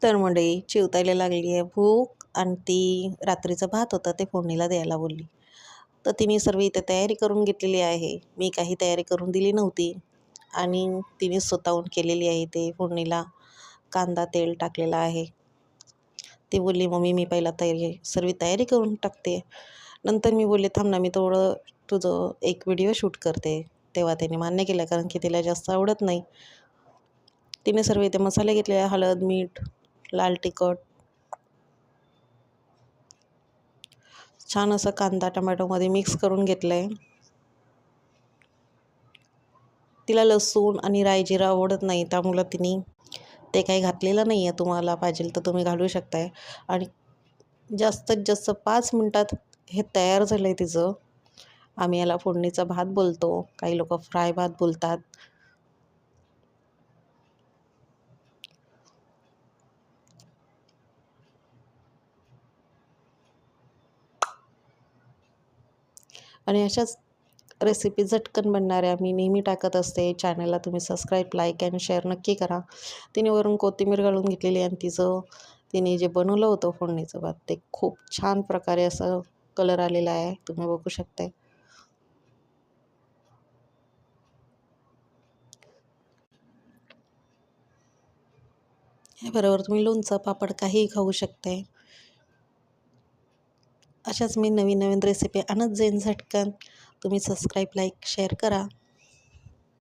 तर मंडळी चिवतायला लागली आहे भूक आणि ती रात्रीचं भात होतं ते फोडणीला द्यायला बोलली. तर तिने सर्व इथे तयारी करून घेतलेली आहे. मी काही तयारी करून दिली नव्हती आणि तिने स्वतःहून केलेली आहे. ते फोडणीला कांदा, तेल टाकलेलं आहे. ती बोलली, "मम्मी मी पहिला सर्व तयारी करून टाकते." नंतर मी बोलले, "थांब ना, मी थोडं तुझं एक व्हिडिओ शूट करते." तेव्हा त्याने मान्य केलं कारण की तिला जास्त आवडत नाही. तिने सर्व इथे मसाले घेतले, हळद, मीठ, लाल तिखट, छान असं कांदा टोमॅटोमध्ये मिक्स करून घेतलं आहे. तिला लसूण आणि राई जिरा आवडत नाही, त्यामुळं तिने ते काही घातलेलं नाही आहे. तुम्हाला पाहिजे तर तुम्ही घालू शकताय. आणि जास्तीत जास्त 5 मिनटात हे तयार झालं आहे तिचं. आम्ही याला फोडणीचा भात बोलतो, काही लोकं फ्राय भात बोलतात. आणि अशाच रेसिपी झटकन बनणाऱ्या मी नेहमी टाकत असते. चॅनलला तुम्ही सबस्क्राईब, लाईक आणि शेअर नक्की करा. तिने वरून कोथिंबीर घालून घेतलेली आणि तिने जे बनवलं होतं फोडणीचं भात ते खूप छान प्रकारे असं कलर आलेला आहे. तुम्ही बघू शकताय. ह्याबरोबर तुम्ही लोणचं, पापड काहीही खाऊ शकताय. अशाच मी नवीन नवीन रेसिपी आणत जाईन झटकन. तुम्ही सबस्क्राईब, लाईक, शेअर करा.